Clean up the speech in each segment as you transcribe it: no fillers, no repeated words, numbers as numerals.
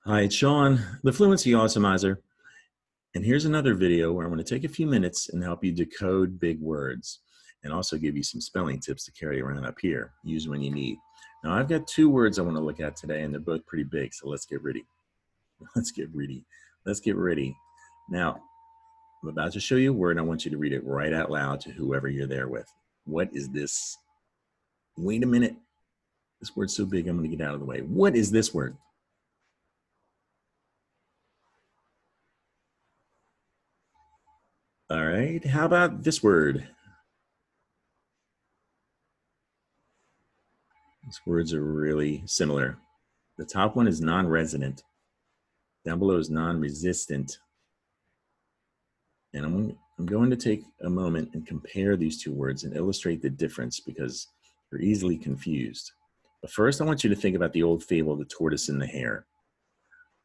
Hi, it's Sean, the Fluency Awesomizer, and here's another video where I'm going to take a few minutes and help you decode big words and also give you some spelling tips to carry around up here. Use when you need. Now, I've got two words I want to look at today, and they're both pretty big, so let's get ready. Let's get ready. Let's get ready. Now, I'm about to show you a word, and I want you to read it right out loud to whoever you're there with. What is this? Wait a minute. This word's so big, I'm going to get out of the way. What is this word? All right, how about this word? These words are really similar. The top one is non-resident. Down below is non-resistant. And I'm going to take a moment and compare these two words and illustrate the difference because they're easily confused. But first, I want you to think about the old fable, the tortoise and the hare.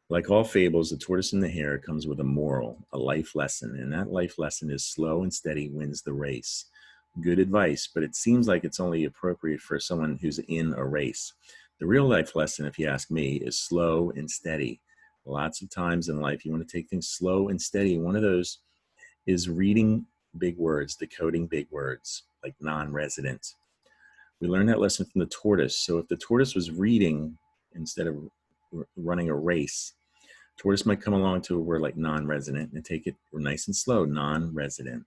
Like all fables, the tortoise and the hare comes with a moral, a life lesson, and that life lesson is slow and steady wins the race. Good advice, but it seems like it's only appropriate for someone who's in a race. The real life lesson, if you ask me, is slow and steady. Lots of times in life, you want to take things slow and steady. One of those is reading big words, decoding big words, like non-resident. We learned that lesson from the tortoise. So if the tortoise was reading instead of running a race, tortoise might come along to a word like non-resident and take it nice and slow, non-resident.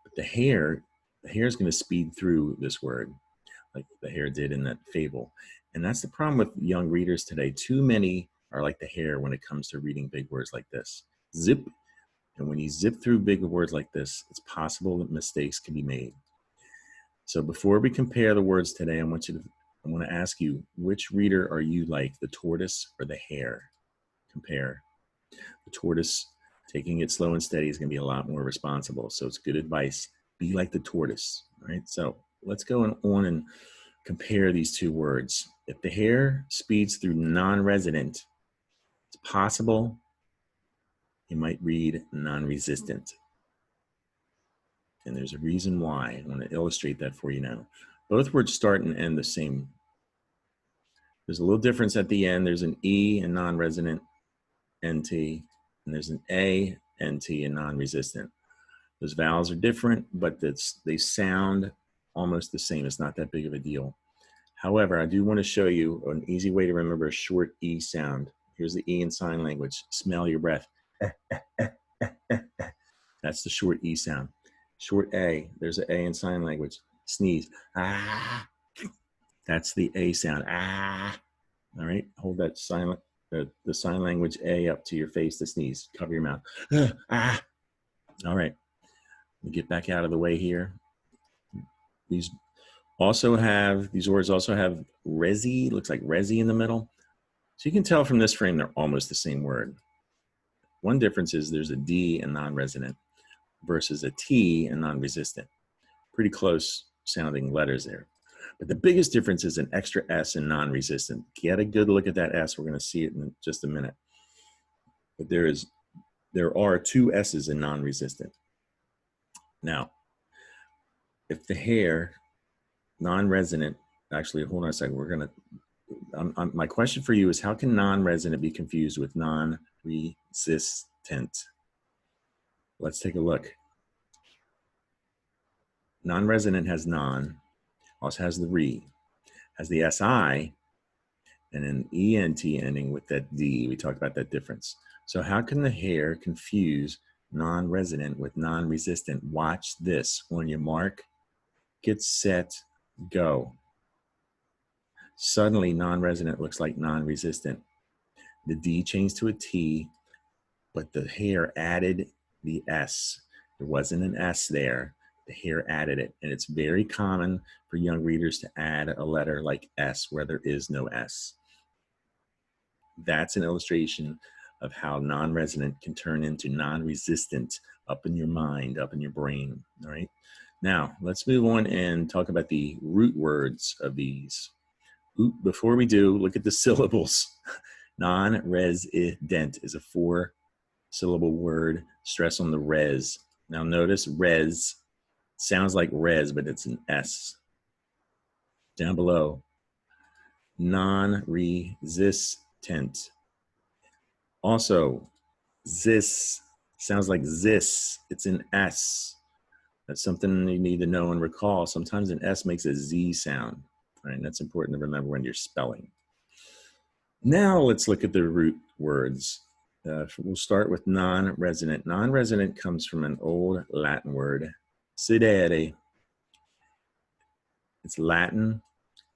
But the hare is going to speed through this word like the hare did in that fable. And that's the problem with young readers today. Too many are like the hare when it comes to reading big words like this. Zip. And when you zip through big words like this, it's possible that mistakes can be made. So before we compare the words today, I want to ask you, which reader are you like, the tortoise or the hare? Compare. The tortoise, taking it slow and steady, is going to be a lot more responsible. So it's good advice. Be like the tortoise. All right. So let's go on and compare these two words. If the hare speeds through non-resident, it's possible you might read non-resistant. And there's a reason why. I want to illustrate that for you now. Both words start and end the same. There's a little difference at the end. There's an E in non-resident, NT, and there's an A, NT, in non-resistant. Those vowels are different, but they sound almost the same. It's not that big of a deal. However, I do want to show you an easy way to remember a short E sound. Here's the E in sign language. Smell your breath. That's the short E sound. Short A, there's an A in sign language. Sneeze. Ah. That's the A sound. Ah. All right, hold that silent, the sign language A up to your face to sneeze. Cover your mouth. Ah. All right, let me get back out of the way here. These words also have resi, looks like resi in the middle. So you can tell from this frame, they're almost the same word. One difference is there's a D in non-resident versus a T in non-resistant. Pretty close sounding letters there. But the biggest difference is an extra S in non-resistant. Get a good look at that S. We're going to see it in just a minute. But there are two S's in non-resistant. Now, if the hare, non-resident, actually, hold on a second. We're going to, my question for you is, how can non-resident be confused with non-resistant? Let's take a look. Non-resident has non, also has the re, has the SI, and an ENT ending with that D. We talked about that difference. So how can the hare confuse non-resident with non-resistant? Watch this. On your mark, get set, go. Suddenly, non-resident looks like non-resistant. The D changed to a T, but the hare added the S. There wasn't an S there. The hare added it. And it's very common for young readers to add a letter like S where there is no S. That's an illustration of how non-resident can turn into non-resistant up in your mind, up in your brain. All right. Now, let's move on and talk about the root words of these. Before we do, look at the syllables. Non-resident is a 4-syllable word. Stress on the res. Now notice res sounds like res, but it's an S. Down below, non-resistant. Also, zis sounds like zis. It's an S. That's something you need to know and recall. Sometimes an S makes a Z sound. Right? And that's important to remember when you're spelling. Now let's look at the root words. We'll start with non-resident. Non-resident comes from an old Latin word, sedere. It's Latin,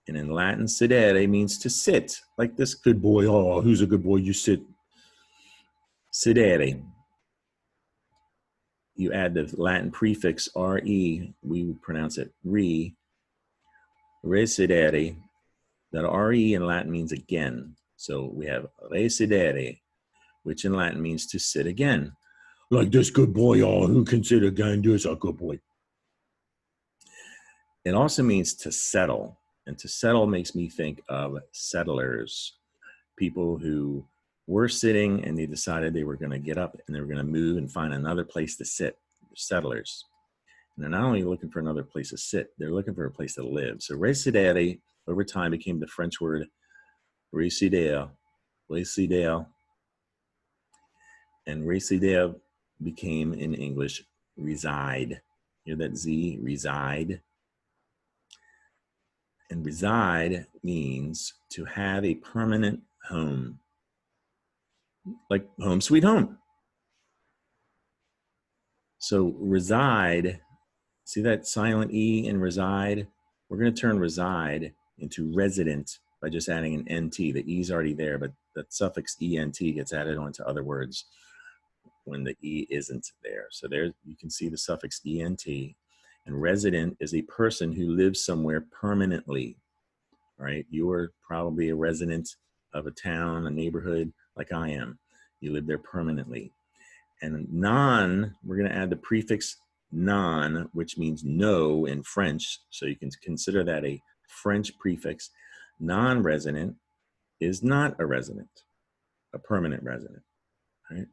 and in Latin, sedere means to sit. Like this good boy. Oh, who's a good boy? You sit. Sedere. You add the Latin prefix re, we pronounce it re, residere. That re in Latin means again. So we have residere, which in Latin means to sit again. Like this good boy, oh, who can sit again? This a good boy. It also means to settle. And to settle makes me think of settlers, people who were sitting and they decided they were going to get up and they were going to move and find another place to sit. Settlers. And they're not only looking for another place to sit, they're looking for a place to live. So residere over time became the French word résider, and résider became in English reside. Hear that Z, reside? And reside means to have a permanent home, like home sweet home. So reside, see that silent E in reside? We're going to turn reside into resident by just adding an NT. The E is already there, but the suffix ENT gets added onto other words when the E isn't there. So there you can see the suffix ENT. And resident is a person who lives somewhere permanently, right? You are probably a resident of a town, a neighborhood like I am. You live there permanently. And non, we're going to add the prefix non, which means no in French. So you can consider that a French prefix. Non-resident is not a resident, a permanent resident, right?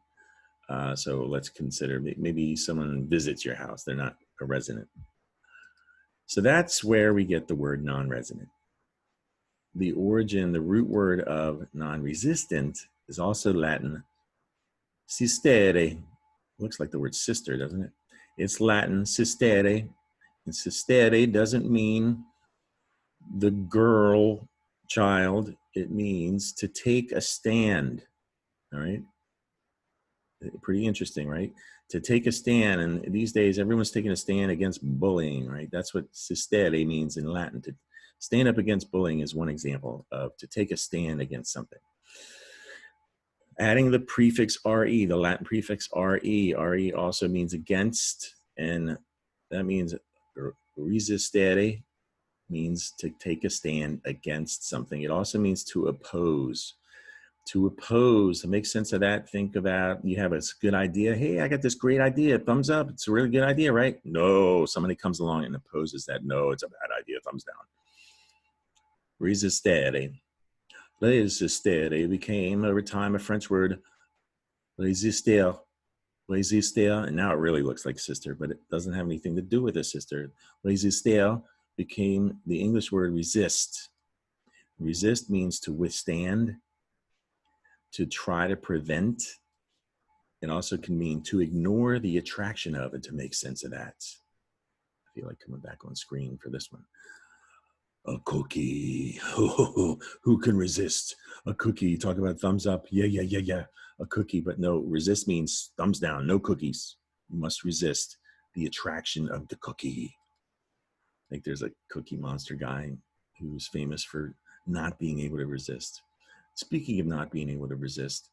So let's consider maybe someone visits your house. They're not a resident. So that's where we get the word non-resident. The origin, the root word of non-resistant is also Latin, sistere. Looks like the word sister, doesn't it? It's Latin, sistere. And sistere doesn't mean the girl child. It means to take a stand, all right? Pretty interesting, right? To take a stand, and these days everyone's taking a stand against bullying, right? That's what sistere means in Latin. To stand up against bullying is one example of to take a stand against something. Adding the prefix re, the Latin prefix re also means against, and that means resistere means to take a stand against something. It also means to oppose. To oppose, to make sense of that, think about, you have a good idea. Hey, I got this great idea. Thumbs up. It's a really good idea, right? No, somebody comes along and opposes that. No, it's a bad idea. Thumbs down. Resistere. Resistere became over time a French word, résister, résister, and now it really looks like sister, but it doesn't have anything to do with a sister. Résister became the English word resist. Resist means to withstand, to try to prevent. It also can mean to ignore the attraction of and to make sense of that. I feel like coming back on screen for this one. A cookie. Oh, who can resist a cookie? Talk about thumbs up. Yeah. A cookie, but no, resist means thumbs down, no cookies. You must resist the attraction of the cookie. I think there's a Cookie Monster guy who's famous for not being able to resist. Speaking of not being able to resist,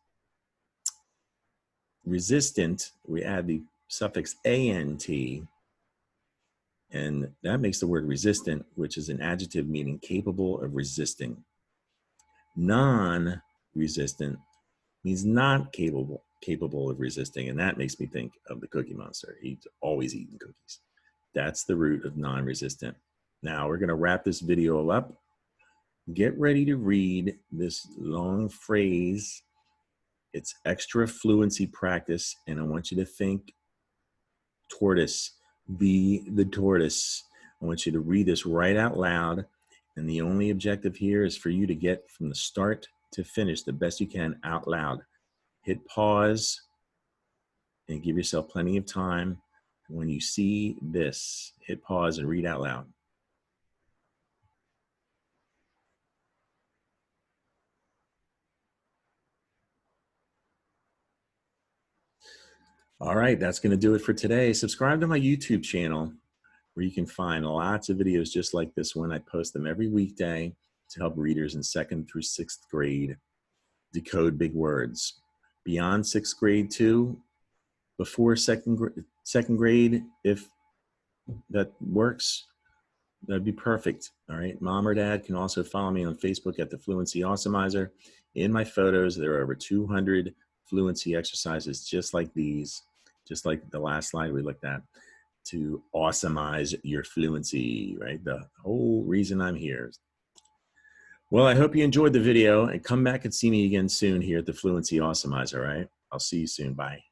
resistant, we add the suffix ant, and that makes the word resistant, which is an adjective meaning capable of resisting. Non-resistant means not capable of resisting, and that makes me think of the Cookie Monster. He's always eating cookies. That's the root of non-resistant. Now we're going to wrap this video up. Get ready to read this long phrase. It's extra fluency practice, and I want you to think tortoise. Be the tortoise. I want you to read this right out loud, and the only objective here is for you to get from the start to finish the best you can out loud. hit pause and give yourself plenty of time. When you see this, hit pause and read out loud. All right, that's going to do it for today. Subscribe to my YouTube channel where you can find lots of videos just like this one. I post them every weekday to help readers in 2nd through 6th grade decode big words. Beyond 6th grade too, before second grade, if that works, that'd be perfect. All right, mom or dad can also follow me on Facebook at the Fluency Awesomizer. In my photos, there are over 200 fluency exercises just like these, just like the last slide we looked at, to awesomize your fluency, right? The whole reason I'm here. Well, I hope you enjoyed the video, and come back and see me again soon here at the Fluency Awesomizer, all right? I'll see you soon. Bye.